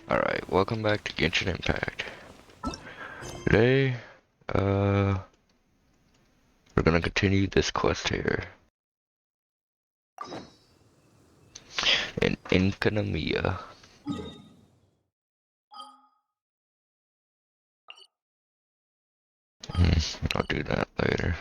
Alright, welcome back to Genshin Impact. Today, we're gonna continue this quest here. In Enkonomiya. I'll do that later.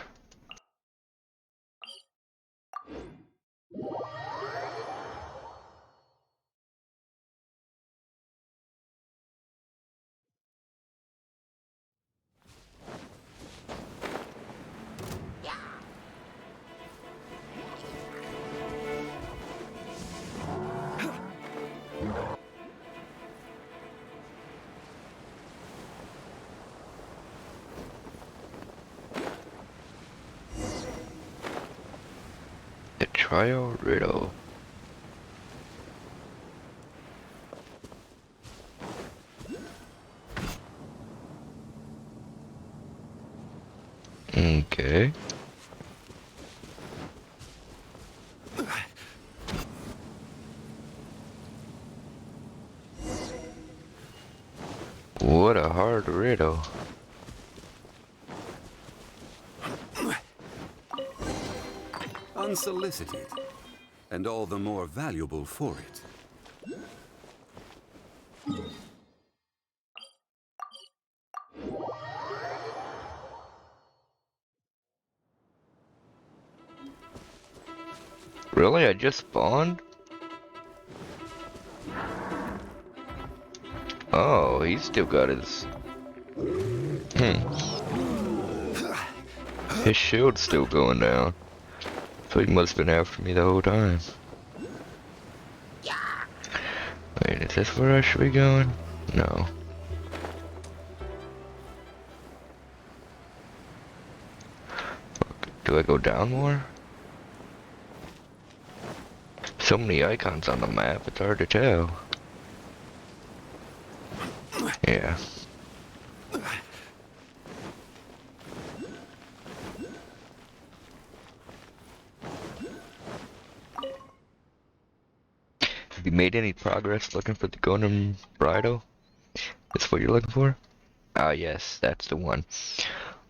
The trial riddle. Okay. What a hard riddle. Unsolicited, and all the more valuable for it. Really? I just spawned? Oh, he's still got his... His shield's still going down. So he must've been after me the whole time. Wait, is this where I should be going? No. Do I go down more? So many icons on the map, it's hard to tell. Yeah. Have you made any progress looking for the golden bridle? That's what you're looking for? Ah, yes, that's the one.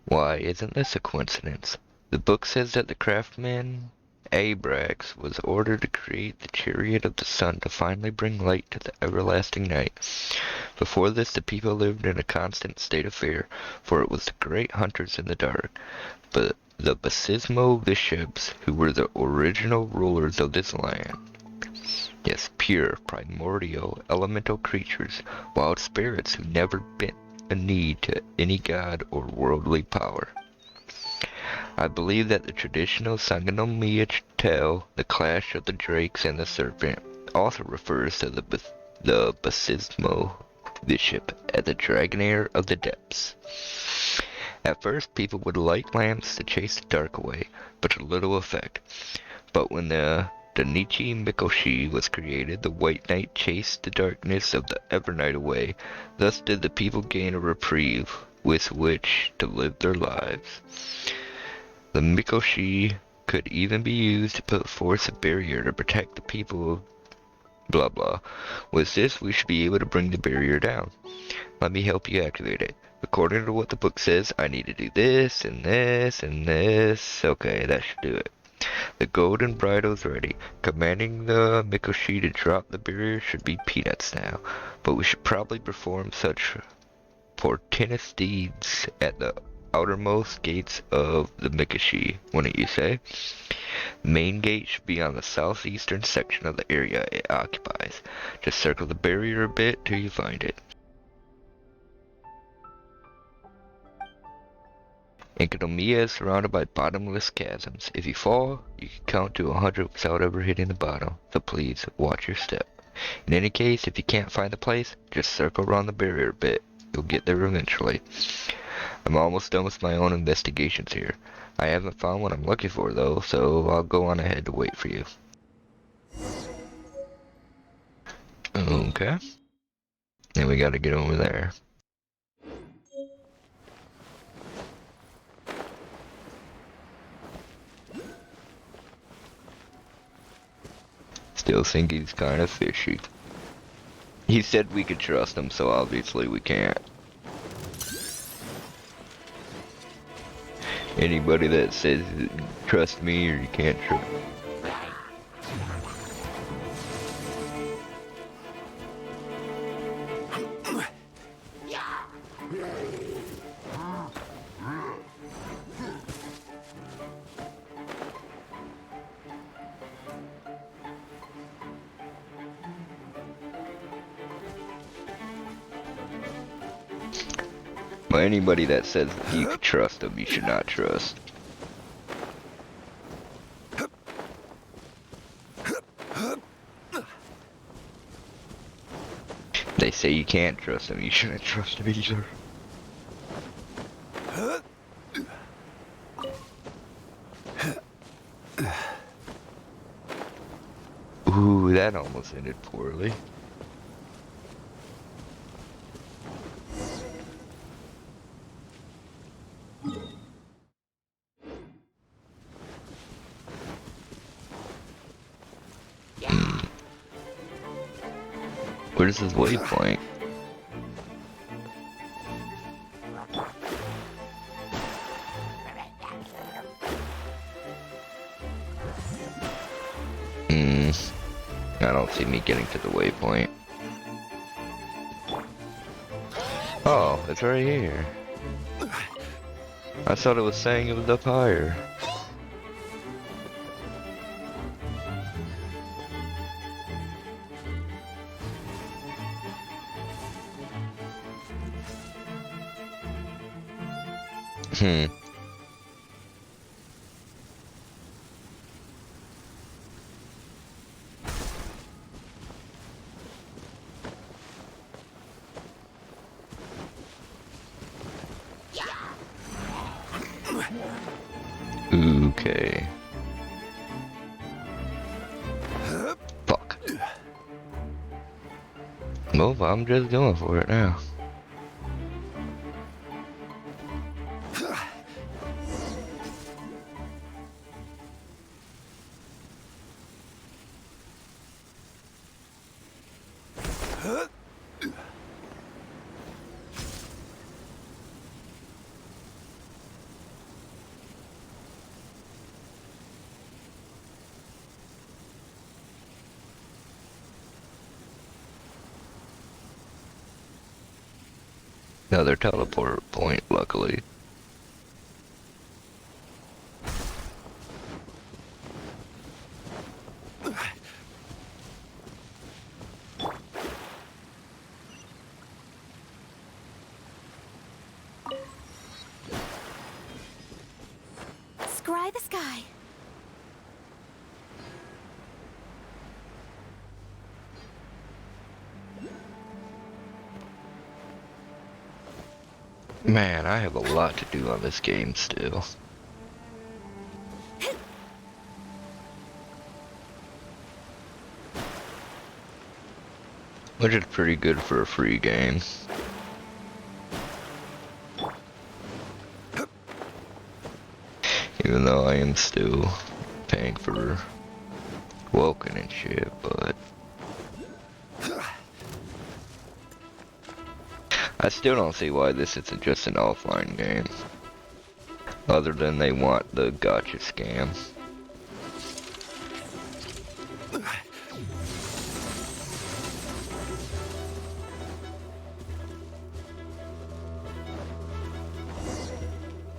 Why, isn't this a coincidence? The book says that the craftsman Abrax was ordered to create the chariot of the sun to finally bring light to the everlasting night. Before this, the people lived in a constant state of fear, for it was the great hunters in the dark. But the Basismo bishops, who were the original rulers of this land, yes, pure, primordial, elemental creatures, wild spirits who never bent a knee to any god or worldly power. I believe that the traditional Enkonomiya tale, the clash of the drakes and the serpent, also refers to the Basismo bishop as the dragonair of the depths. At first, people would light lamps to chase the dark away, but to little effect. But when the Danichi Mikoshi was created, the White Knight chased the darkness of the Evernight away. Thus did the people gain a reprieve with which to live their lives. The Mikoshi could even be used to put forth a barrier to protect the people of blah blah. With this, we should be able to bring the barrier down. Let me help you activate it. According to what the book says, I need to do this, and this, and this. Okay, that should do it. The golden bridle's ready. Commanding the Mikoshi to drop the barrier should be peanuts now, but we should probably perform such portentous deeds at the outermost gates of the Mikoshi, wouldn't you say? The main gate should be on the southeastern section of the area it occupies. Just circle the barrier a bit till you find it. Enkonomiya is surrounded by bottomless chasms. If you fall, you can count to 100 without ever hitting the bottom, so please watch your step. In any case, if you can't find the place, just circle around the barrier a bit. You'll get there eventually. I'm almost done with my own investigations here. I haven't found what I'm looking for though, so I'll go on ahead to wait for you. Okay. Then we gotta get over there. Still think he's kinda fishy. He said we could trust him, so obviously we can't. Anybody that says trust me or you can't trust. But anybody that says you can trust them, you should not trust. They say you can't trust them, you shouldn't trust them either. Ooh, that almost ended poorly. Where's his waypoint? I don't see me getting to the waypoint. Oh, it's right here. I thought it was saying it was up higher. Okay. Fuck. Well, I'm just going for it now. Another teleport point, luckily. Scry the sky. Man, I have a lot to do on this game still. Which is pretty good for a free game. Even though I am still paying for Woken and shit, but I still don't see why this isn't just an offline game. Other than they want the gotcha scam.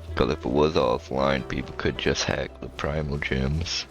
Because if it was offline, people could just hack the primal gems.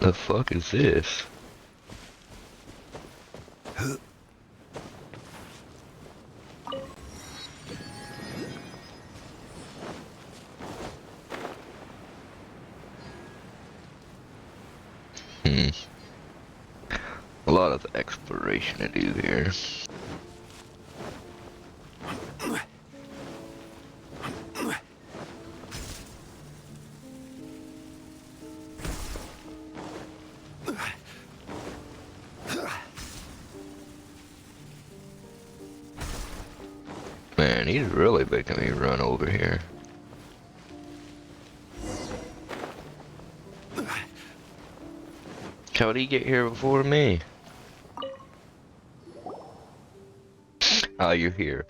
The fuck is this? A lot of exploration to do here. Man, he's really making me run over here. How'd he get here before me? Ah, you're here.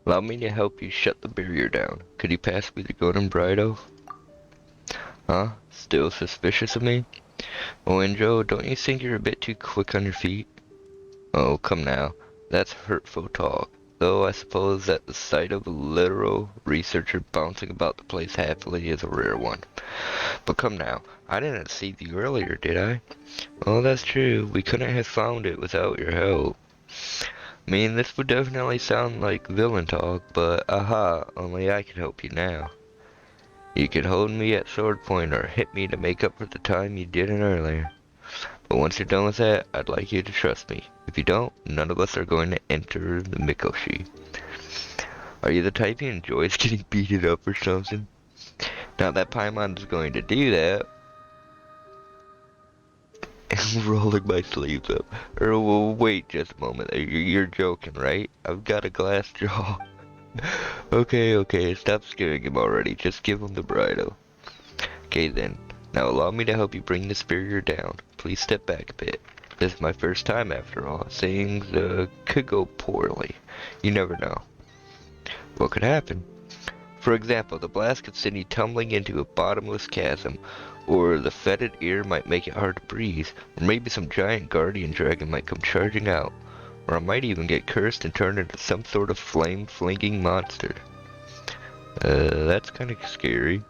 Allow me to help you shut the barrier down. Could you pass me the golden bridle? Huh? Still suspicious of me? Oh, Enjo, don't you think you're a bit too quick on your feet? Oh, come now. That's hurtful talk. Though I suppose that the sight of a literal researcher bouncing about the place happily is a rare one. But come now, I didn't see you earlier, did I? Oh, that's true. We couldn't have found it without your help. I mean, this would definitely sound like villain talk, but aha, only I can help you now. You could hold me at sword point or hit me to make up for the time you didn't earlier. But once you're done with that, I'd like you to trust me. If you don't, none of us are going to enter the Mikoshi. Are you the type who enjoys getting beaten up or something? Not that Paimon's going to do that. I'm rolling my sleeves up. Or well, wait just a moment. You're joking, right? I've got a glass jaw. Okay, stop scaring him already. Just give him the bridle. Okay then. Now allow me to help you bring this barrier down. Please step back a bit. This is my first time after all. Things could go poorly. You never know. What could happen? For example, the blast could send you tumbling into a bottomless chasm, or the fetid air might make it hard to breathe, or maybe some giant guardian dragon might come charging out, or I might even get cursed and turned into some sort of flame-flinging monster. That's kinda scary.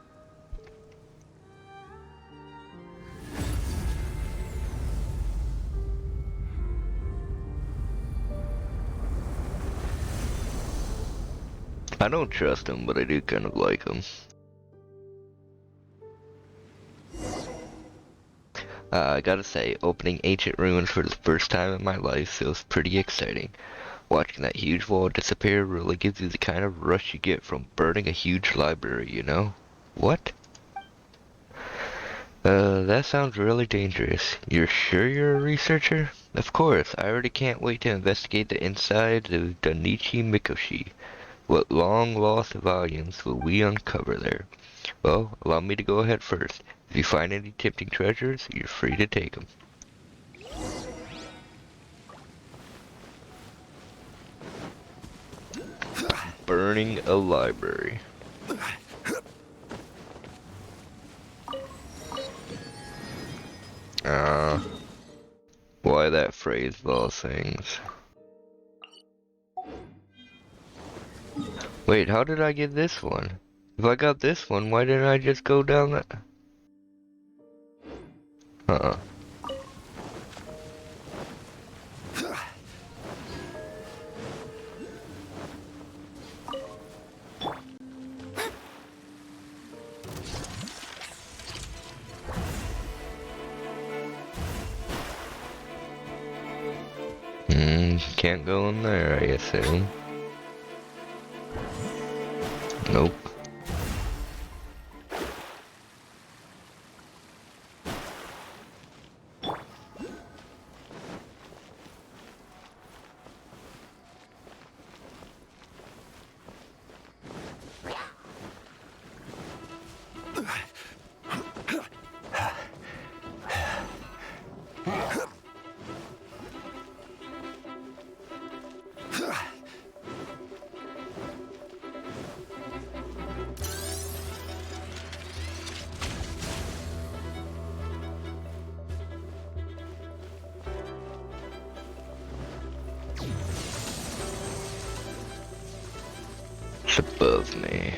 I don't trust him, but I do kind of like him. I gotta say, opening ancient ruins for the first time in my life feels pretty exciting. Watching that huge wall disappear really gives you the kind of rush you get from burning a huge library, you know? What? That sounds really dangerous. You're sure you're a researcher? Of course, I already can't wait to investigate the insides of Danichi Mikoshi. What long-lost volumes will we uncover there? Well, allow me to go ahead first. If you find any tempting treasures, you're free to take them. Burning a library. Why that phrase of all things? Wait, how did I get this one? If I got this one, why didn't I just go down that? Uh-uh. Can't go in there, I assume. Nope. It's above me.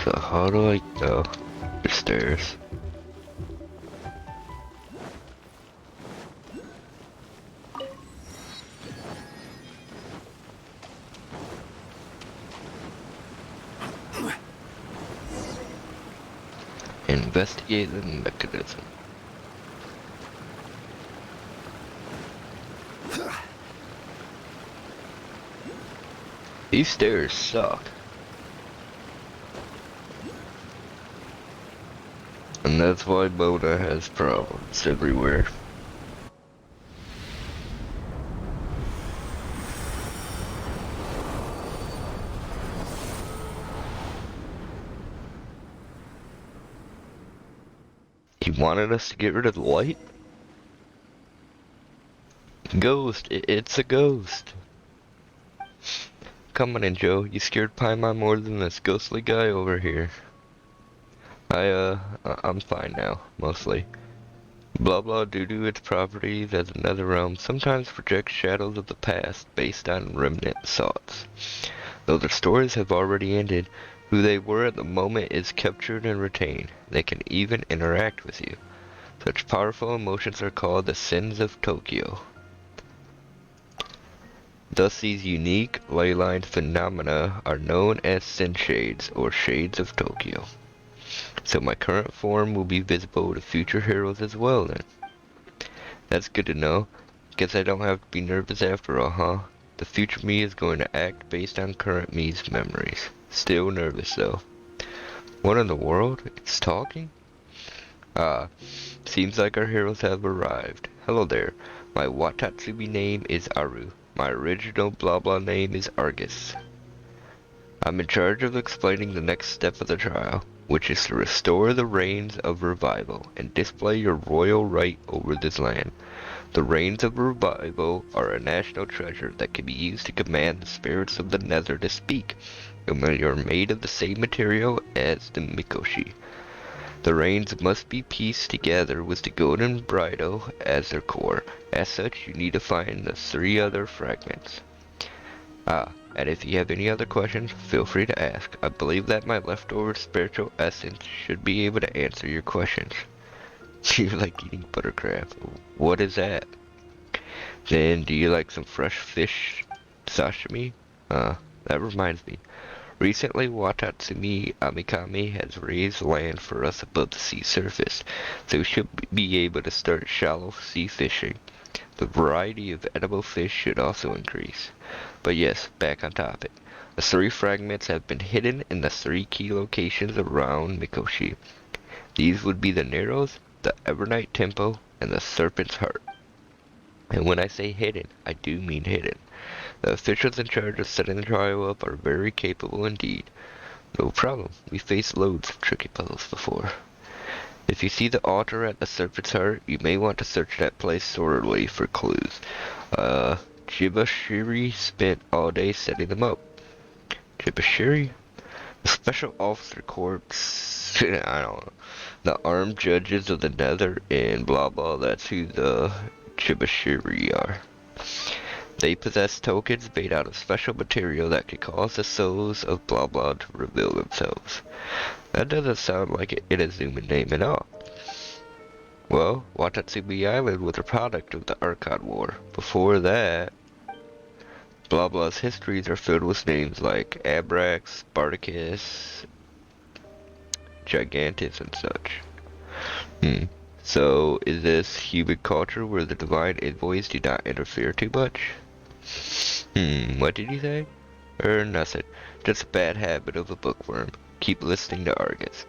So how do I go? The stairs. Investigate the mechanism. These stairs suck. And that's why Mona has problems everywhere. You wanted us to get rid of the light? Ghost, it's a ghost. Come on in, Joe. You scared Paimon more than this ghostly guy over here. I'm fine now, mostly. Blah blah due to its properties as another realm sometimes projects shadows of the past based on remnant thoughts. Though their stories have already ended, who they were at the moment is captured and retained. They can even interact with you. Such powerful emotions are called the sins of Tokyo. Thus these unique ley-line phenomena are known as sin shades or shades of Tokyo. So my current form will be visible to future heroes as well then. That's good to know. Guess I don't have to be nervous after all, huh? The future me is going to act based on current me's memories. Still nervous though. What in the world? It's talking? Ah, seems like our heroes have arrived. Hello there. My Watatsubi name is Aru. My original blah blah name is Argus. I'm in charge of explaining the next step of the trial, which is to restore the reigns of revival and display your royal right over this land. The reigns of revival are a national treasure that can be used to command the spirits of the nether to speak, and they are made of the same material as the Mikoshi. The reins must be pieced together with the golden bridle as their core. As such, you need to find the 3 other fragments. And if you have any other questions, feel free to ask. I believe that my leftover spiritual essence should be able to answer your questions. You like eating buttercraft? What is that? Then do you like some fresh fish sashimi? That reminds me. Recently, Watatsumi Amikami has raised land for us above the sea surface, so we should be able to start shallow sea fishing. The variety of edible fish should also increase. But yes, back on topic. The 3 fragments have been hidden in the 3 key locations around Mikoshi. These would be the Narrows, the Evernight Temple, and the Serpent's Heart. And when I say hidden, I do mean hidden. The officials in charge of setting the trial up are very capable indeed. No problem, we faced loads of tricky puzzles before. If you see the altar at the Serpent's Heart, you may want to search that place thoroughly for clues. Jibashiri spent all day setting them up. Jibashiri? The Special Officer Corps, I don't know. The armed judges of the Nether and blah blah, that's who the Jibashiri are. They possess tokens made out of special material that can cause the souls of blah blah to reveal themselves. That doesn't sound like it is human name at all. Well, Watatsumi Island was a product of the Archon War. Before that, blah blah's histories are filled with names like Abrax, Spartacus, Gigantus, and such. So, is this human culture where the divine envoys do not interfere too much? What did you say? Nothing. Just a bad habit of a bookworm. Keep listening to Argus.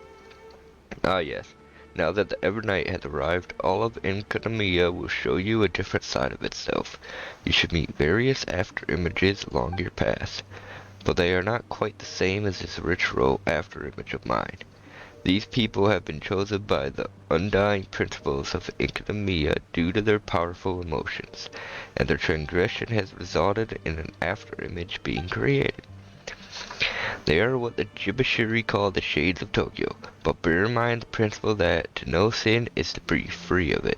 Ah yes. Now that the Evernight has arrived, all of Enkonomiya will show you a different side of itself. You should meet various after images along your path, but they are not quite the same as this ritual after image of mine. These people have been chosen by the undying principles of Enkonomiya due to their powerful emotions, and their transgression has resulted in an after-image being created. They are what the Jibashiri call the Shades of Tokyo, but bear in mind the principle that to know sin is to be free of it.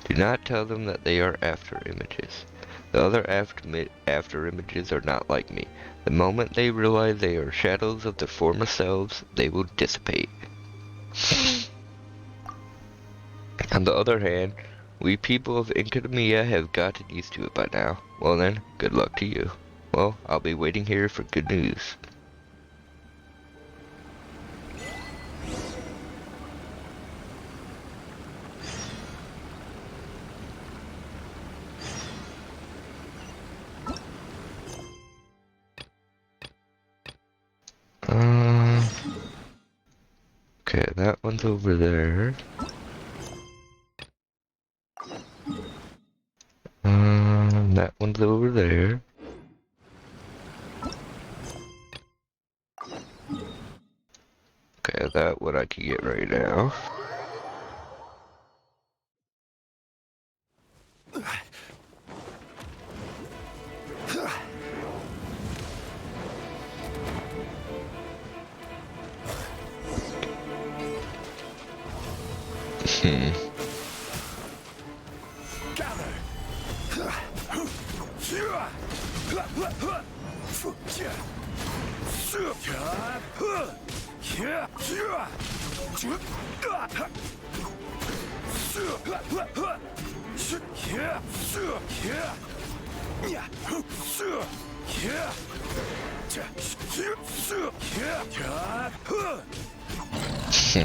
Do not tell them that they are after-images. The other after-images are not like me. The moment they realize they are shadows of their former selves, they will dissipate. On the other hand, we people of Enkonomiya have gotten used to it by now. Well then, good luck to you. Well, I'll be waiting here for good news. Okay, that one's over there. That one's over there. Okay, that one I can get right now. Hmm.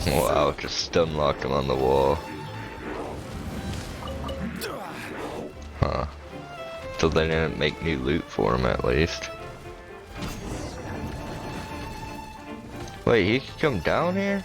Wow, just stun locked him on the wall. Huh. So they didn't make new loot for him at least. Wait, he could come down here?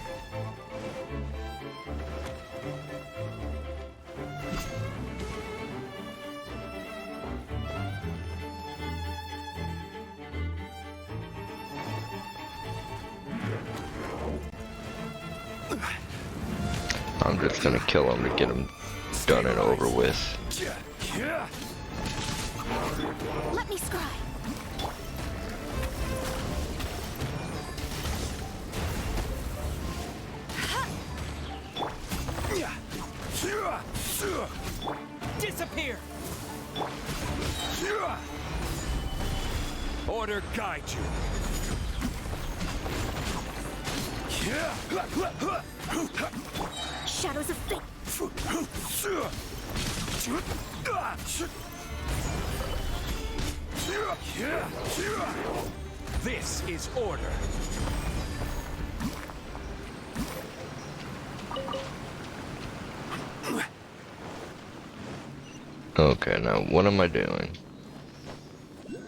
I'm just gonna kill him to get him done and over with. Let me scry. Disappear! Order guide you. Shadows of fate. This is order. Okay, now what am I doing? Do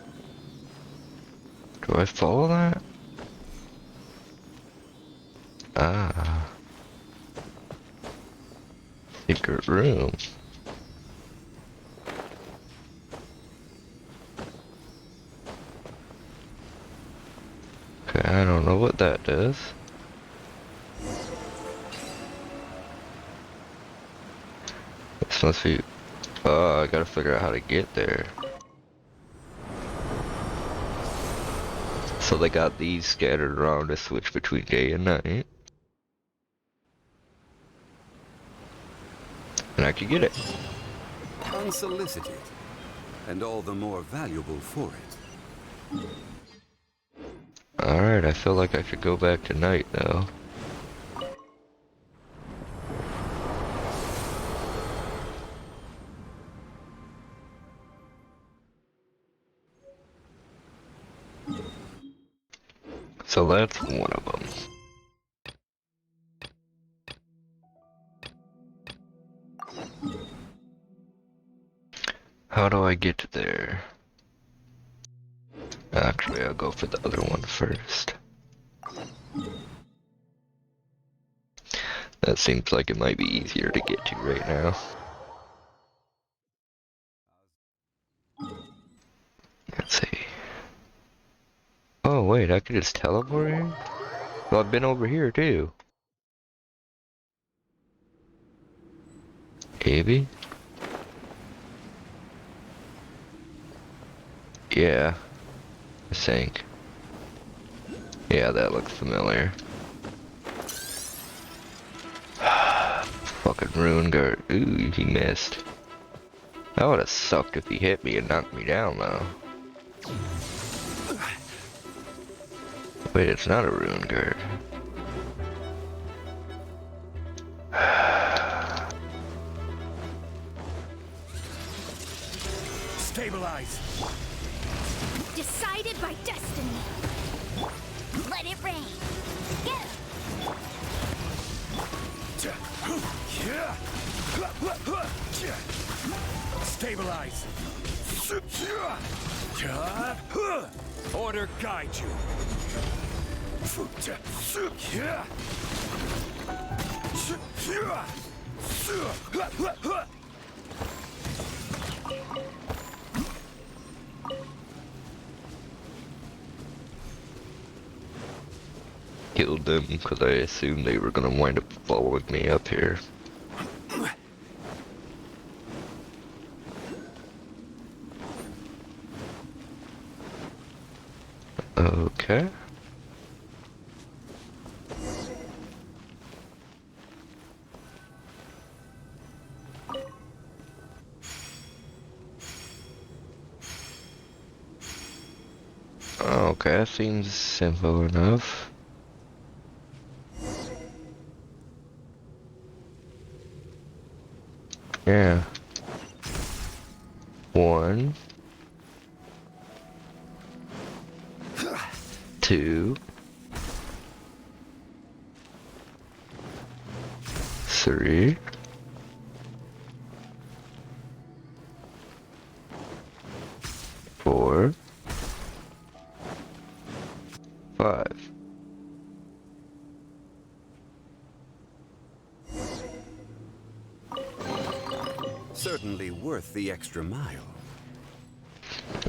I follow that? Ah. Secret room. Okay, I don't know what that does. This must be... Oh, I gotta figure out how to get there. So they got these scattered around to switch between day and night. And I could get it. Unsolicited, and all the more valuable for it. Alright, I feel like I should go back to night though. So that's one of them. How do I get there? Actually, I'll go for the other one first. That seems like it might be easier to get to right now. Let's see. Oh wait, I could just teleport here? Well, I've been over here too. Maybe? Yeah, I think. Yeah, that looks familiar. Fucking Rune Guard. Ooh, he missed. That would've sucked if he hit me and knocked me down though. Wait, it's not a Rune Guard. Stabilize. Decided by destiny. Let it rain. Go. Stabilize. Order guide you. Killed them because I assumed they were gonna wind up following me up here. Okay. Okay, that seems simple enough. Yeah. 1, 2, 3, 4, 5. Certainly worth the extra mile.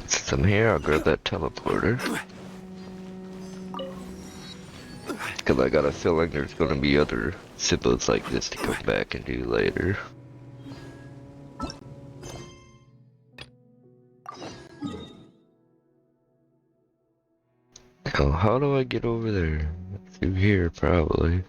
Since I'm here, I'll grab that teleporter. Cause I got a feeling there's gonna be other symbols like this to come back and do later. Now, how do I get over there? Through here, probably.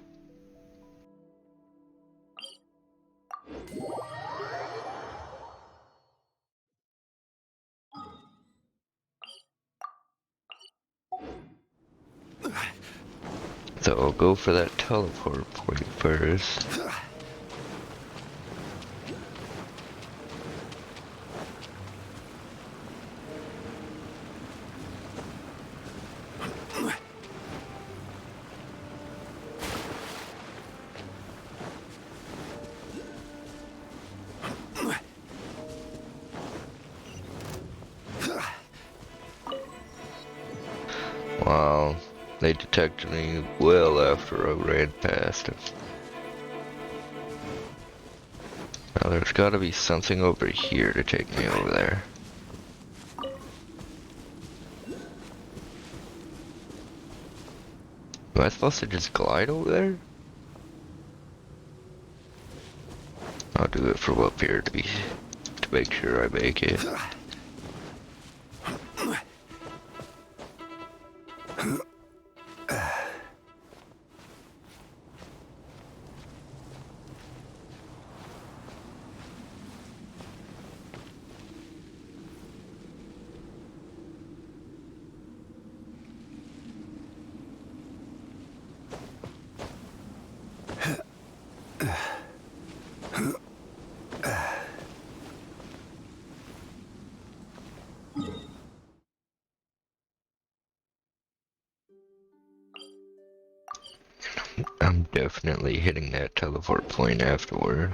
So I'll go for that teleport point first. Wow, they detected me well after I ran past him. Now there's gotta be something over here to take me over there. Am I supposed to just glide over there? I'll do it from up here to make sure I make it. I'm definitely hitting that teleport point afterward.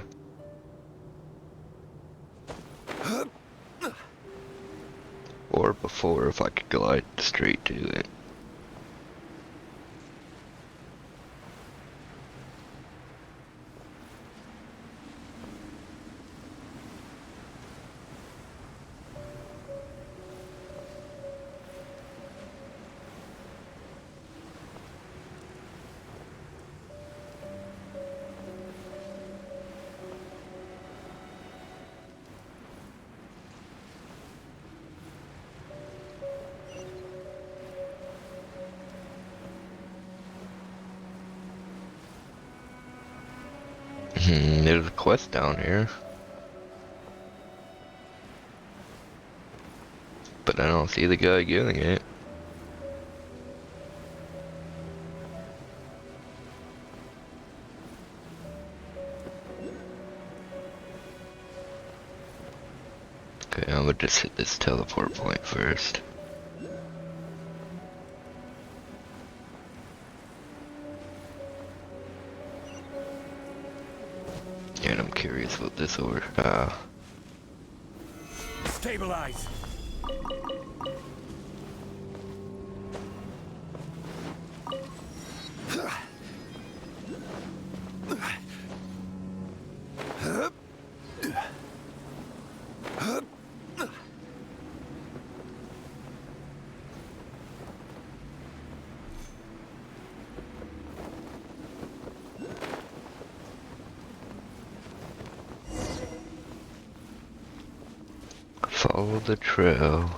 Or before if I could glide straight to it. There's a quest down here. But I don't see the guy doing it. Okay, I'm gonna just hit this teleport point first. And I'm curious what this order. Stabilize. Follow the trail.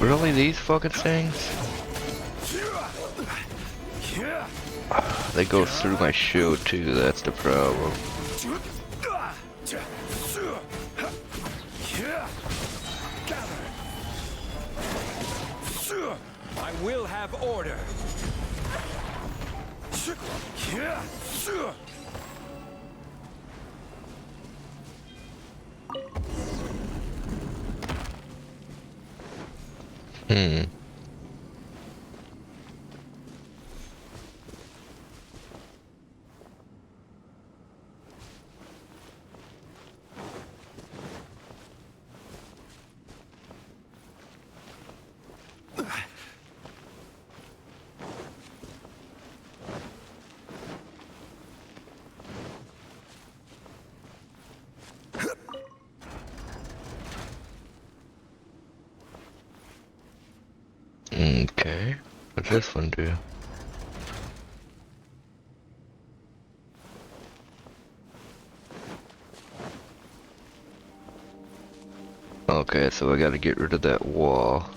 Really, these fucking things? They go through my shield too, that's the problem. I will have order. Hmm. Okay. What's this one do? Okay, so I gotta get rid of that wall.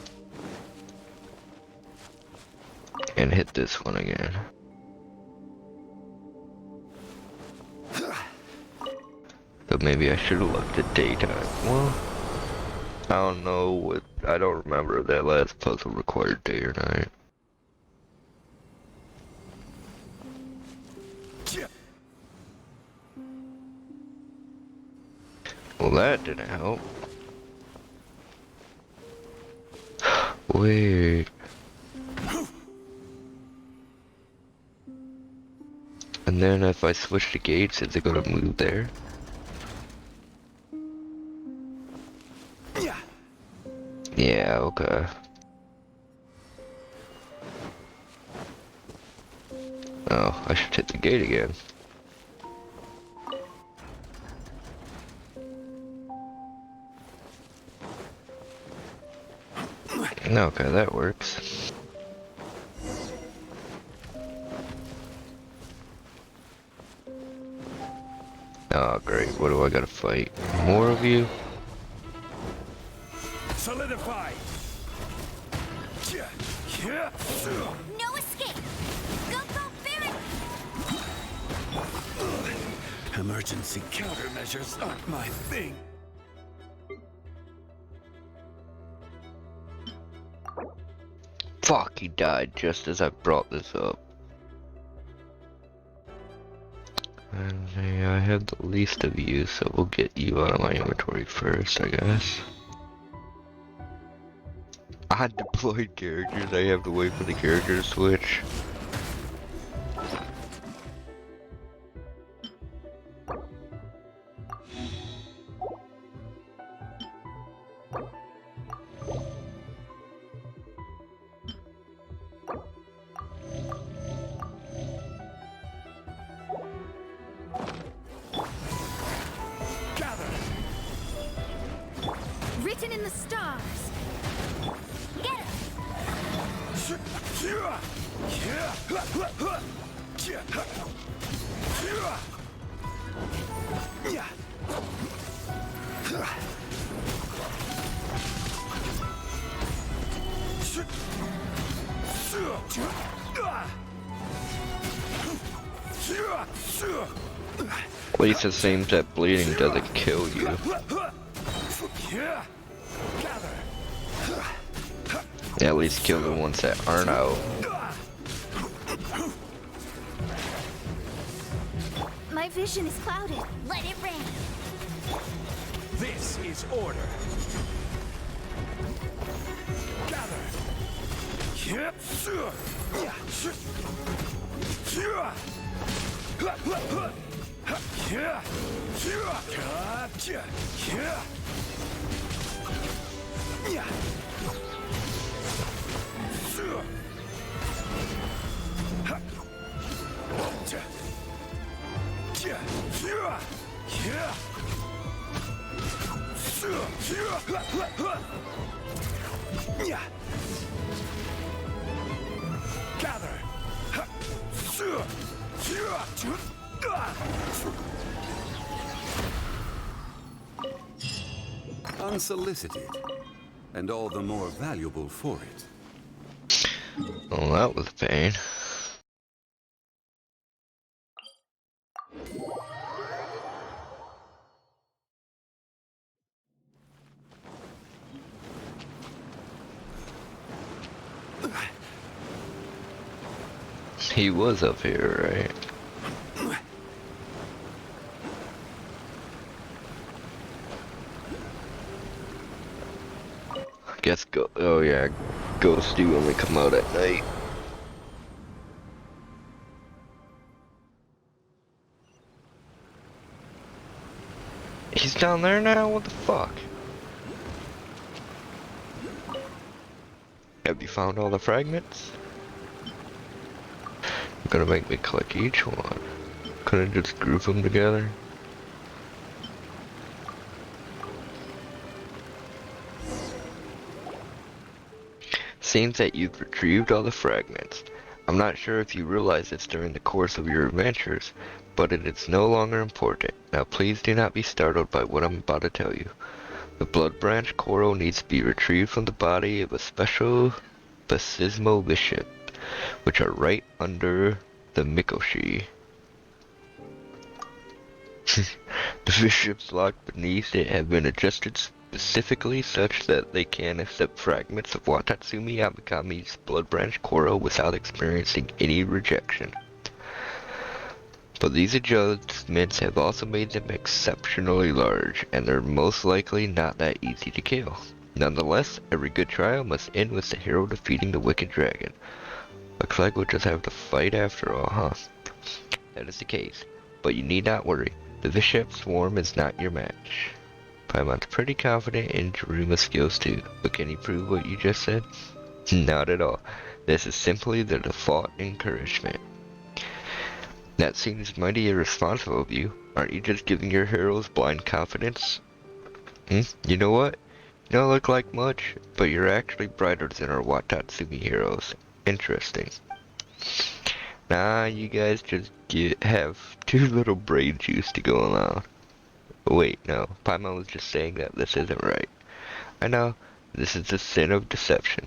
And hit this one again. So maybe I should have looked at daytime. Well, I don't know what, I don't remember if that last puzzle required day or night. Well, that didn't help. Wait. And then if I switch the gates, is it gonna move there? Yeah, okay. Oh, I should hit the gate again. Okay, that works. Oh, great. What do I gotta fight? More of you? Solidify. No escape. Go, go, Barret. Emergency countermeasures aren't my thing. Fuck, he died just as I brought this up. And I have the least of you, so we'll get you out of my inventory first, I guess. I deployed characters, I have to wait for the character to switch. Written in the stars. Get it. At least it seems that bleeding doesn't kill you. Yeah, at least kill the ones that aren't out. My vision is clouded. Let it rain. This is order. Gather. Gather. Unsolicited. and all the more valuable for it. Well, that was a pain. He was up here, right? Guess go. Oh yeah, ghosts do only come out at night. He's down there now? What the fuck? Have you found all the fragments? You're gonna make me click each one. Couldn't just group them together? Seems that you've retrieved all the fragments. I'm not sure if you realize this during the course of your adventures, but it is no longer important. Now please do not be startled by what I'm about to tell you. The blood branch coral needs to be retrieved from the body of a special baptismal bishop, which are right under the Mikoshi. The bishops locked beneath it have been adjusted specifically such that they can accept fragments of Watatsumi Yamikami's blood branch coral without experiencing any rejection. But these adjustments have also made them exceptionally large, and they're most likely not that easy to kill. Nonetheless, every good trial must end with the hero defeating the wicked dragon. Looks like we'll just have to fight after all, huh? That is the case, but you need not worry. The bishop swarm is not your match. Paimon's pretty confident in Jaryuma's skills too, but can he prove what you just said? Not at all. This is simply the default encouragement. That seems mighty irresponsible of you. Aren't you just giving your heroes blind confidence? You know what? You don't look like much, but you're actually brighter than our Watatsumi heroes. Interesting. Nah, you guys just have too little brain juice to go along. Wait, no. Paimon was just saying that this isn't right. I know, this is the sin of deception.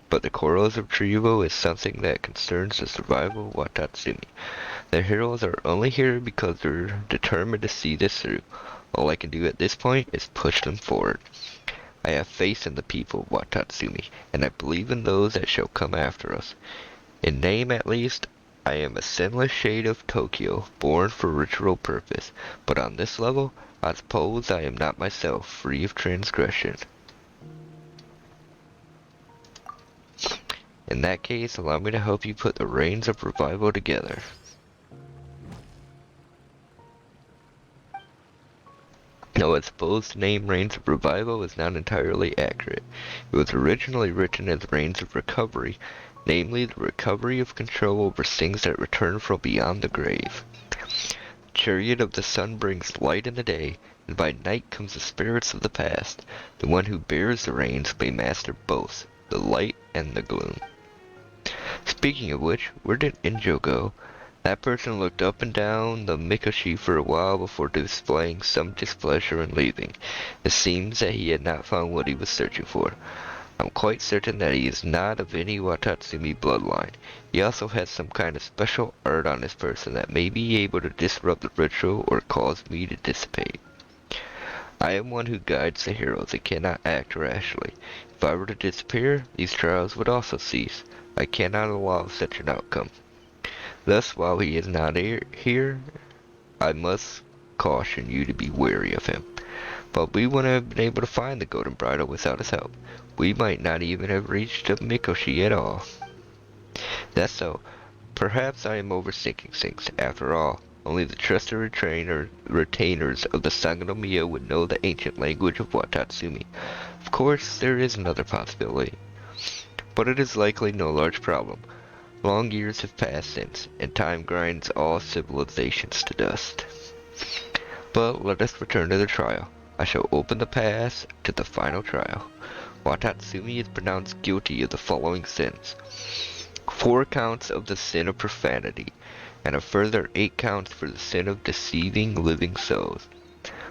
But the corals of Jaryuma is something that concerns the survival of Watatsumi. The heroes are only here because they're determined to see this through. All I can do at this point is push them forward. I have faith in the people of Watatsumi, and I believe in those that shall come after us. In name at least, I am a sinless shade of Tokyo, born for ritual purpose, but on this level, I suppose I am not myself, free of transgression. In that case, allow me to help you put the reins of revival together. Now, I suppose the name Reigns of Revival is not entirely accurate. It was originally written as Reigns of Recovery, namely the recovery of control over things that return from beyond the grave. The chariot of the sun brings light in the day, and by night comes the spirits of the past. The one who bears the reins may master both, the light and the gloom. Speaking of which, where did Injo go? That person looked up and down the Mikoshi for a while before displaying some displeasure and leaving. It seems that he had not found what he was searching for. I'm quite certain that he is not of any Watatsumi bloodline. He also has some kind of special art on his person that may be able to disrupt the ritual or cause me to dissipate. I am one who guides the heroes and cannot act rashly. If I were to disappear, these trials would also cease. I cannot allow such an outcome. Thus, while he is not here, I must caution you to be wary of him. But we wouldn't have been able to find the Golden Bridle without his help. We might not even have reached the Mikoshi at all. That's so. Perhaps I am overthinking things. After all, only the trusted retainers of the Enkonomiya would know the ancient language of Watatsumi. Of course, there is another possibility, but it is likely no large problem. Long years have passed since, and time grinds all civilizations to dust. But let us return to the trial. I shall open the path to the final trial. Watatsumi is pronounced guilty of the following sins: 4 counts of the sin of profanity, and a further 8 counts for the sin of deceiving living souls.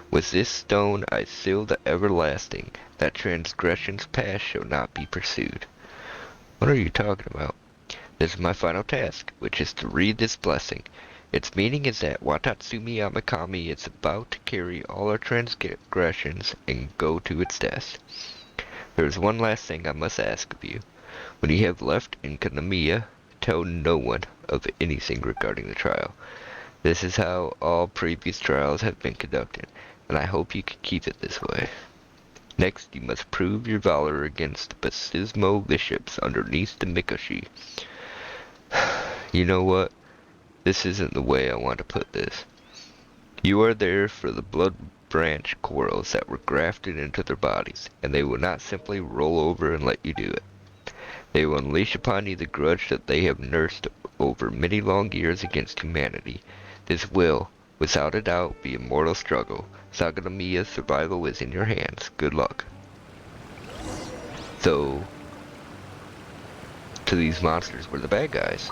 With this stone I seal the everlasting, that transgressions past shall not be pursued. What are you talking about? This is my final task, which is to read this blessing. Its meaning is that Watatsumi Yamakami is about to carry all our transgressions and go to its death. There is one last thing I must ask of you. When you have left Enkonomiya, tell no one of anything regarding the trial. This is how all previous trials have been conducted, and I hope you can keep it this way. Next, you must prove your valor against the Basismo bishops underneath the Mikoshi. You know what? This isn't the way I want to put this. You are there for the blood branch corals that were grafted into their bodies, and they will not simply roll over and let you do it. They will unleash upon you the grudge that they have nursed over many long years against humanity. This will, without a doubt, be a mortal struggle. Saganamiya's survival is in your hands. Good luck. So, to these monsters were the bad guys.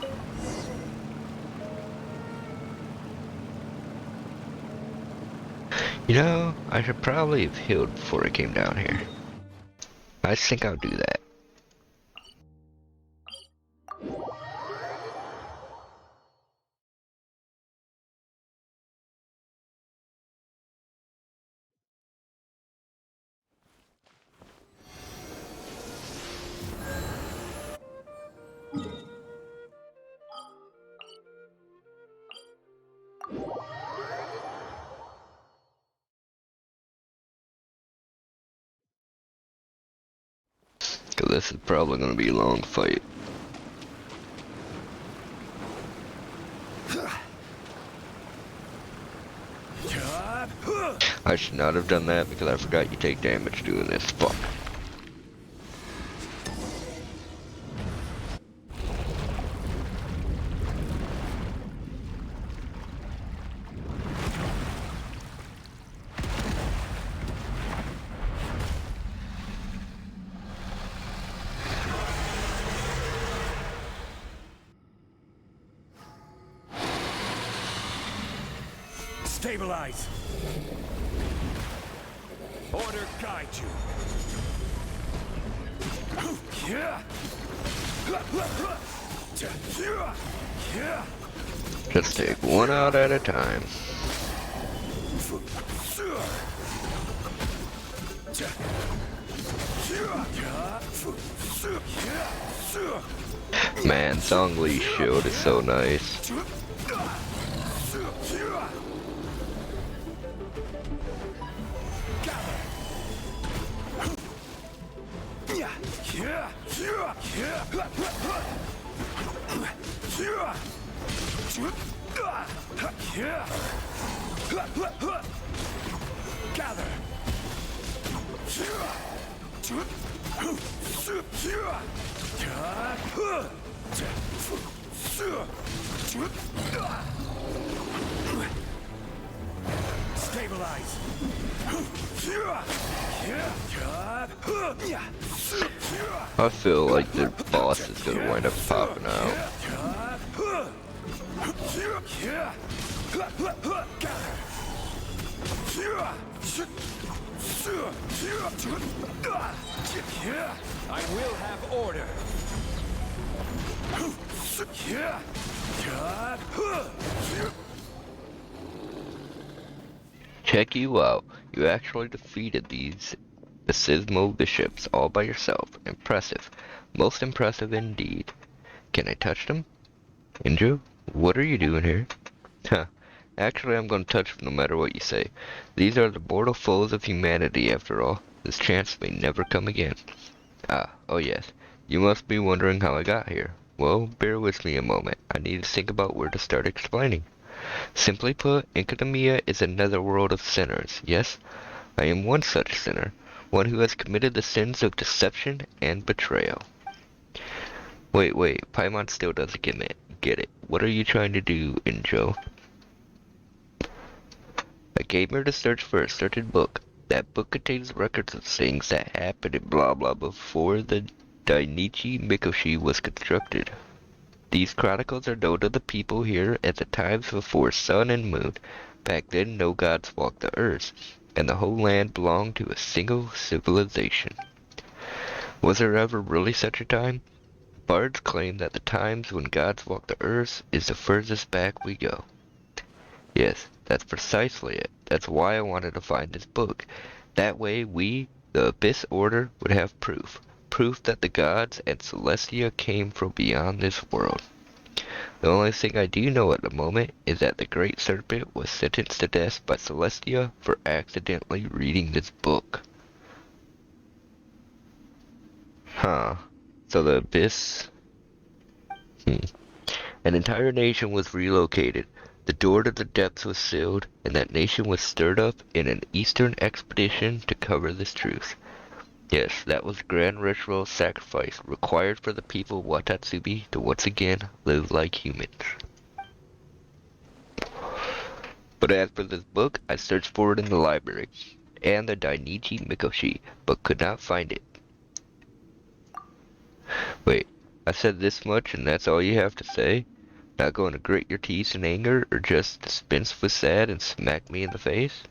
You know, I should probably have healed before I came down here. I think I'll do that. Cause this is probably gonna be a long fight. I should not have done that because I forgot you take damage doing this. Fuck. Stabilize. Order guide you. Just take one out at a time. Man, Zhongli's shield is so nice. Gather. Stabilize. I feel like the boss is gonna wind up popping out. I will have order. Check you out. You actually defeated these Basismo bishops all by yourself. Impressive. Most impressive indeed. Can I touch them? Injo, what are you doing here? Huh. Actually, I'm gonna touch them no matter what you say. These are the mortal foes of humanity, after all. This chance may never come again. Ah, oh yes. You must be wondering how I got here. Well, bear with me a moment. I need to think about where to start explaining. Simply put, Enkonomiya is another world of sinners, yes? I am one such sinner, one who has committed the sins of deception and betrayal. Wait, Paimon still doesn't get it. What are you trying to do, Injo? I came here to search for a certain book. That book contains records of things that happened in blah blah before the Dainichi Mikoshi was constructed. These chronicles are known to the people here at the times before sun and moon. Back then, no gods walked the earth. and the whole land belonged to a single civilization. Was there ever really such a time? Bards claim that the times when gods walked the earth is the furthest back we go. Yes, that's precisely it. That's why I wanted to find this book. That way we, the Abyss Order, would have proof. Proof that the gods and Celestia came from beyond this world. The only thing I do know at the moment is that the Great Serpent was sentenced to death by Celestia for accidentally reading this book. Huh. So the Abyss... An entire nation was relocated. The door to the depths was sealed, and that nation was stirred up in an eastern expedition to cover this truth. Yes, that was the grand ritual sacrifice required for the people of Watatsubi to once again live like humans. But as for this book, I searched for it in the library, and the Dainichi Mikoshi, but could not find it. Wait, I said this much and that's all you have to say? Not going to grit your teeth in anger or just dispense with sad and smack me in the face?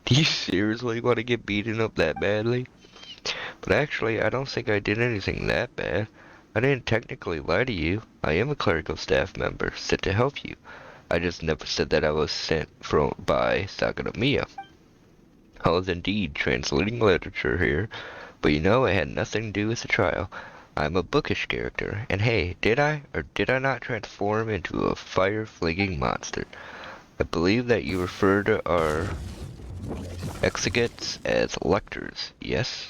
Do you seriously want to get beaten up that badly? But actually, I don't think I did anything that bad. I didn't technically lie to you. I am a clerical staff member, sent to help you. I just never said that I was sent by Enkonomiya. I was indeed translating literature here, but you know it had nothing to do with the trial. I'm a bookish character, and hey, did I or did I not transform into a fire-flinging monster? I believe that you refer to our exegetes as lectors, yes?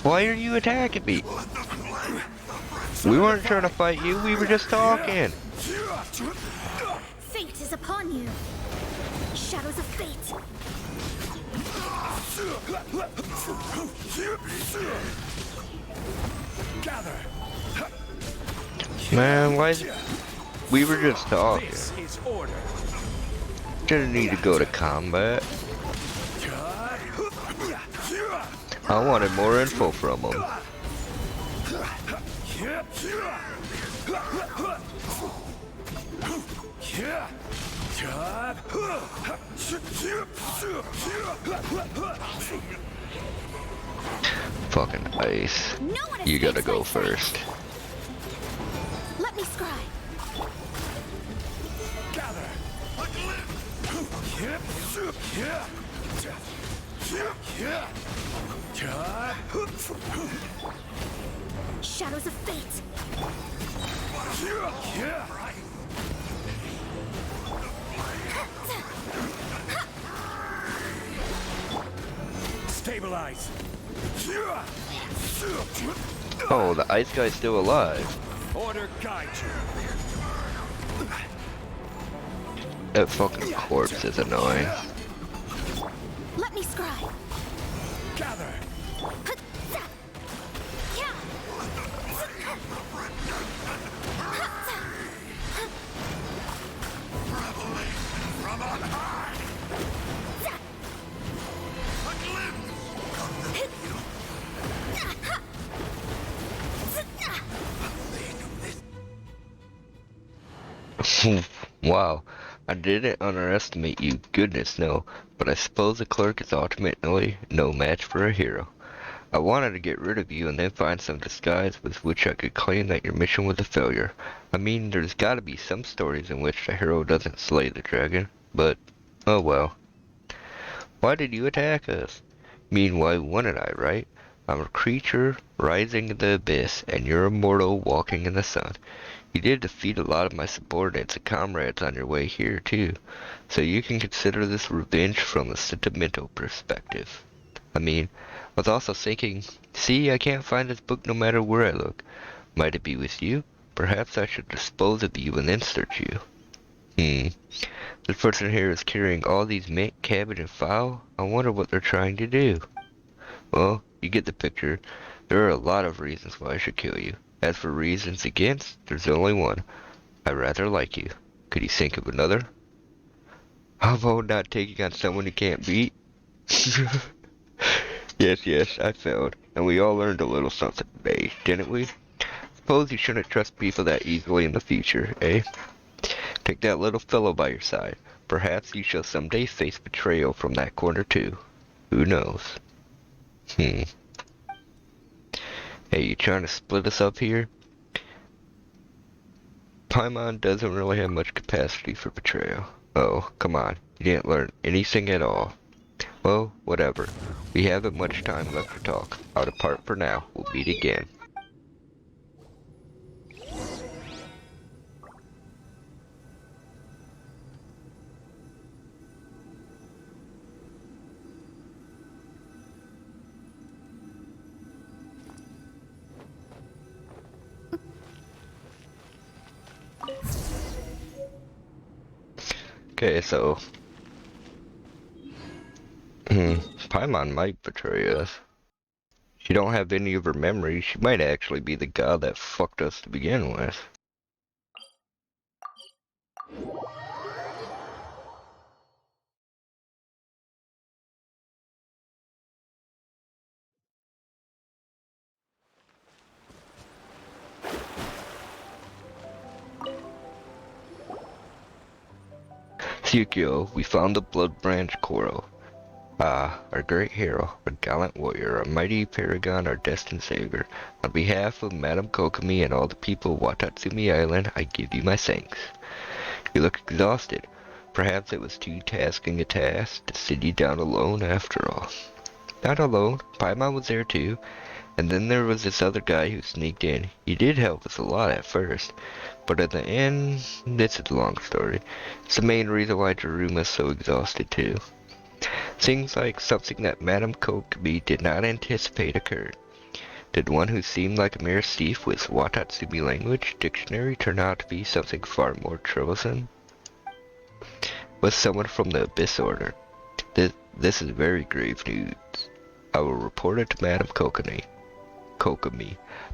Why are you attacking me? We weren't trying to fight you, we were just talking. Fate is upon you. Shadows of fate. Gather. Man, why is... We were just talking. This is order. Didn't need to go to combat. I wanted more info from him. Fucking ice. No one You gotta escapes go like that. first. Let me scribe. Gather. Shadows of fate. Stabilize. Oh, the ice guy's still alive. Order guide you. That fucking corpse is annoying. Let me scribe. Gather. Wow, I didn't underestimate you, goodness no, but I suppose a clerk is ultimately no match for a hero. I wanted to get rid of you and then find some disguise with which I could claim that your mission was a failure. I mean, there's gotta be some stories in which the hero doesn't slay the dragon, but, oh well. Why did you attack us? Mean, why wouldn't I, right? I'm a creature rising in the abyss, and you're a mortal walking in the sun. You did defeat a lot of my subordinates and comrades on your way here, too, so you can consider this revenge from a sentimental perspective. I mean, I was also thinking, see, I can't find this book no matter where I look. Might it be with you? Perhaps I should dispose of you and then search you. This person here is carrying all these mint, cabbage, and fowl. I wonder what they're trying to do. Well, you get the picture. There are a lot of reasons why I should kill you. As for reasons against, there's only one. I rather like you. Could you think of another? How about not taking on someone you can't beat? Yes, I failed. And we all learned a little something today, didn't we? Suppose you shouldn't trust people that easily in the future, eh? Take that little fellow by your side. Perhaps you shall someday face betrayal from that corner too. Who knows? Hmm. Hey, you trying to split us up here? Paimon doesn't really have much capacity for betrayal. Oh, come on. You didn't learn anything at all. Well, whatever. We haven't much time left to talk. I'll depart for now. We'll meet again. Okay, so... Paimon might betray us. She don't have any of her memories. She might actually be the god that fucked us to begin with. Tsukio, we found the Blood Branch Koro. Ah, our great hero, our gallant warrior, our mighty paragon, our destined savior. On behalf of Madame Kokomi and all the people of Watatsumi Island, I give you my thanks. You look exhausted. Perhaps it was too tasking a task to sit you down alone after all. Not alone, Paimon was there too. And then there was this other guy who sneaked in. He did help us a lot at first, but at the end, this is a long story. It's the main reason why Jaryuma's so exhausted too. Seems like something that Madame Kokomi did not anticipate occurred. Did one who seemed like a mere thief with Watatsumi language dictionary turn out to be something far more troublesome? Was someone from the Abyss Order? This is very grave news. I will report it to Madame Kokomi.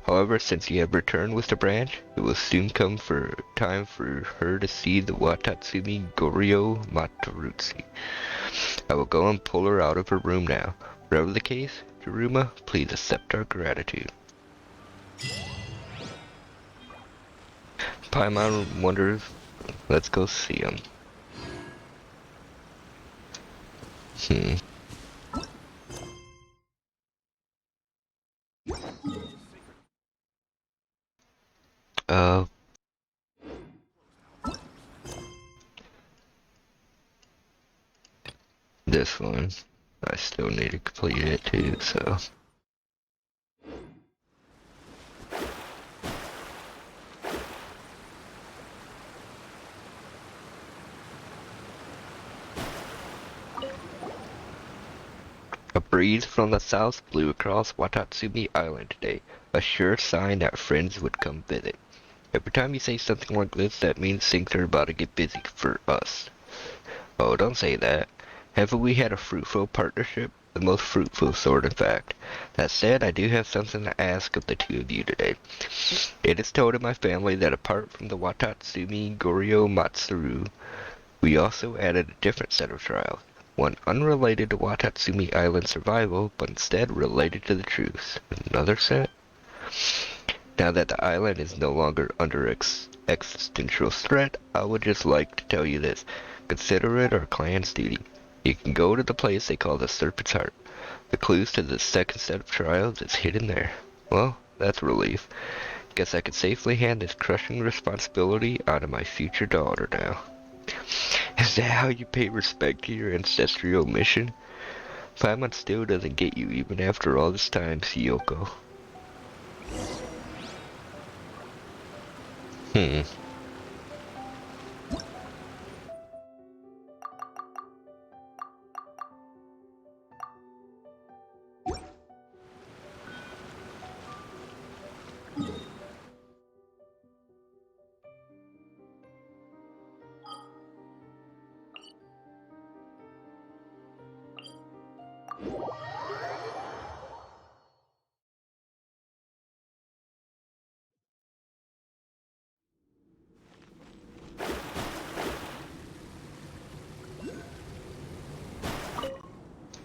However, since you have returned with the branch, it will soon come for time for her to see the Watatsumi Goryo Matarutsu. I will go and pull her out of her room now. Whatever the case, Jaryuma, please accept our gratitude. Paimon wonders, let's go see him. Uh, this one. I still need to complete it too, so. A breeze from the south blew across Watatsumi Island today, a sure sign that friends would come visit. Every time you say something like this, that means things are about to get busy for us. Oh, don't say that. Haven't we had a fruitful partnership? The most fruitful sort, in fact. That said, I do have something to ask of the two of you today. It is told in my family that apart from the Watatsumi Goryo Matsuru, we also added a different set of trials. One unrelated to Watatsumi Island survival, but instead related to the truce. Another set? Now that the island is no longer under existential threat, I would just like to tell you this. Consider it our clan's duty. You can go to the place they call the Serpent's Heart. The clues to the second set of trials is hidden there. Well, that's a relief. Guess I can safely hand this crushing responsibility onto my future daughter now. Is that how you pay respect to your ancestral mission? Paimon still doesn't get you even after all this time, Siyoko.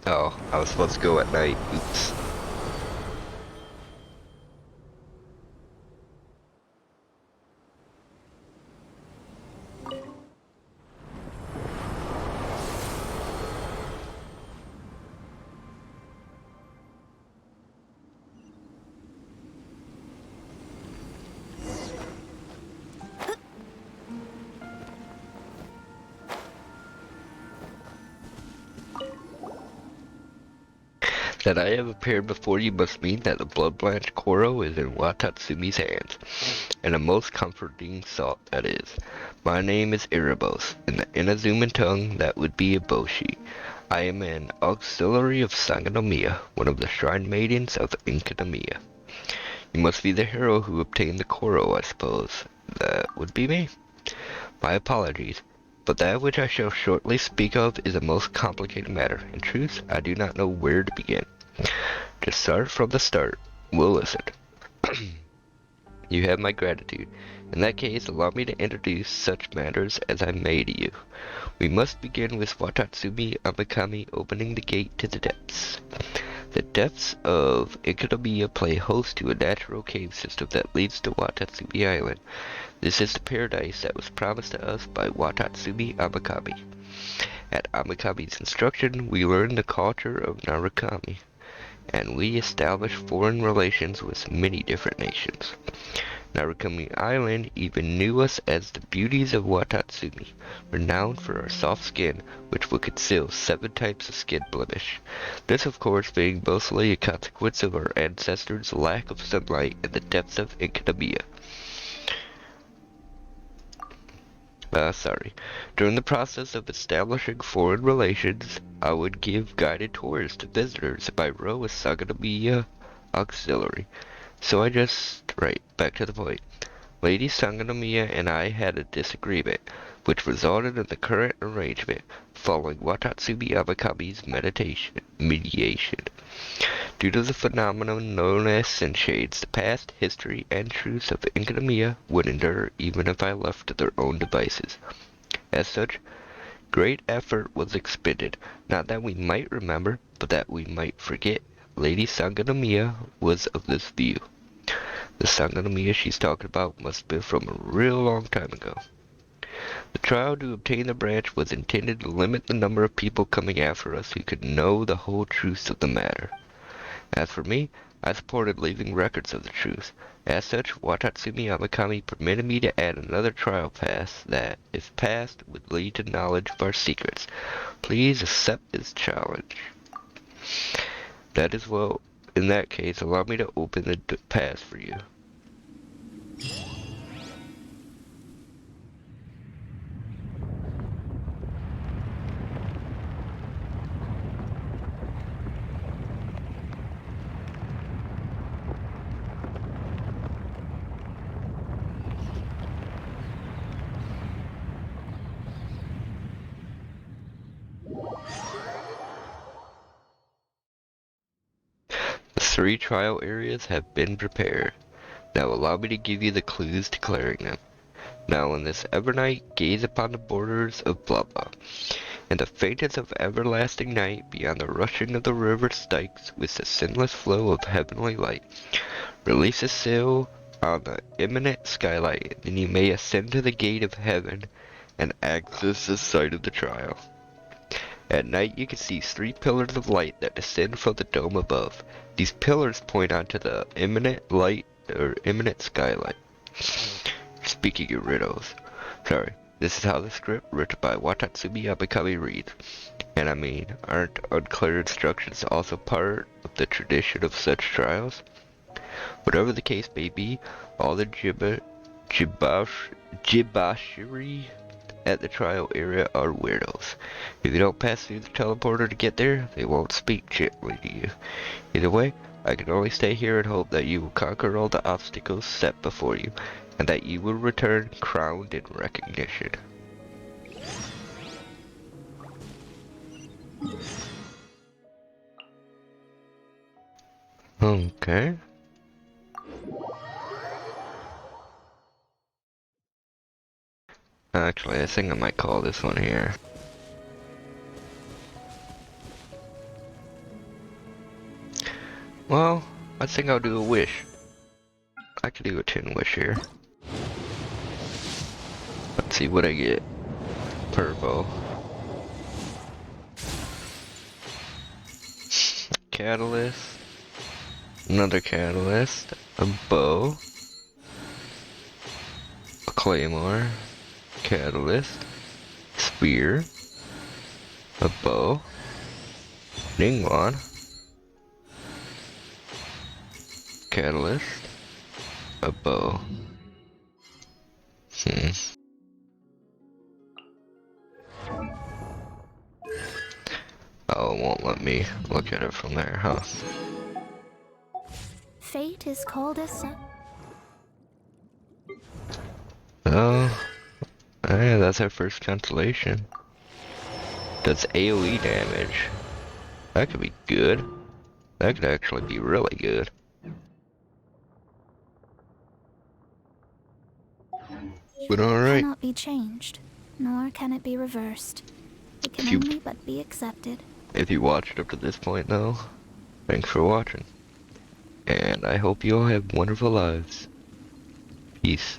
Oh, I was supposed to go at night. Oops. That I have appeared before you must mean that the blood-blanched Koro is in Watatsumi's hands, and a most comforting thought that is. My name is Erebos. In the Inazuman tongue, that would be Eboshi. I am an auxiliary of Sangonomiya, one of the shrine maidens of Enkonomiya. You must be the hero who obtained the Koro, I suppose. That would be me. My apologies, but that which I shall shortly speak of is a most complicated matter. In truth, I do not know where to begin. To start from the start, we'll listen. You have my gratitude. In that case, allow me to introduce such matters as I may to you. We must begin with Watatsumi Amakami opening the gate to the depths. The depths of Enkonomiya play host to a natural cave system that leads to Watatsumi Island. This is the paradise that was promised to us by Watatsumi Amakami. At Amakami's instruction, we learned the culture of Narukami, and we established foreign relations with many different nations. Narukami Island even knew us as the beauties of Watatsumi, renowned for our soft skin, which would conceal 7 types of skin blemish. This, of course, being mostly a consequence of our ancestors' lack of sunlight in the depths of Enkonomiya. During the process of establishing foreign relations, I would give guided tours to visitors by row as Sangonomiya Auxiliary. So back to the point. Lady Sangonomiya and I had a disagreement, which resulted in the current arrangement, following Watatsumi Amakami's mediation. Due to the phenomenon known as sunshades, the past, history, and truths of Enkonomiya would endure even if I left to their own devices. As such, great effort was expended, not that we might remember, but that we might forget. Lady Sangonomiya was of this view. The Sangonomiya she's talking about must have been from a real long time ago. The trial to obtain the branch was intended to limit the number of people coming after us who could know the whole truth of the matter. As for me, I supported leaving records of the truth. As such, Watatsumi Amakami permitted me to add another trial pass that, if passed, would lead to knowledge of our secrets. Please accept this challenge. That is well. In that case, allow me to open the pass for you. The 3 trial areas have been prepared. Now allow me to give you the clues to clearing them. Now in this evernight, gaze upon the borders of blah blah. In the faintest of everlasting night, beyond the rushing of the river Styx, with the sinless flow of heavenly light, release a sail on the imminent skylight, and you may ascend to the gate of heaven and access the site of the trial. At night you can see 3 pillars of light that descend from the dome above. These pillars point onto the imminent light, or imminent skylight. Speaking of riddles. This is how the script written by Watatsumi Amakami reads. And I mean, aren't unclear instructions also part of the tradition of such trials? Whatever the case may be, all the jibashery at the trial area are weirdos. If you don't pass through the teleporter to get there, they won't speak gently to you. Either way, I can only stay here and hope that you will conquer all the obstacles set before you, and that you will return crowned in recognition. Okay. Actually, I think I might call this one here. Well, I think I'll do a wish. I could do a 10 wish here. Let's see what I get. Purple. Catalyst. Another catalyst. A bow. A claymore. Catalyst. Spear. A bow. Ningguan. Catalyst. A bow. Oh, it won't let me look at it from there, huh? Fate is called as such. Oh, yeah, that's our first constellation. Does AoE damage. That could be good. That could actually be really good. But alright, Cannot be changed, nor can it be reversed. It can if you only but be accepted. watched up to this point though, thanks for watching. And I hope you all have wonderful lives. Peace.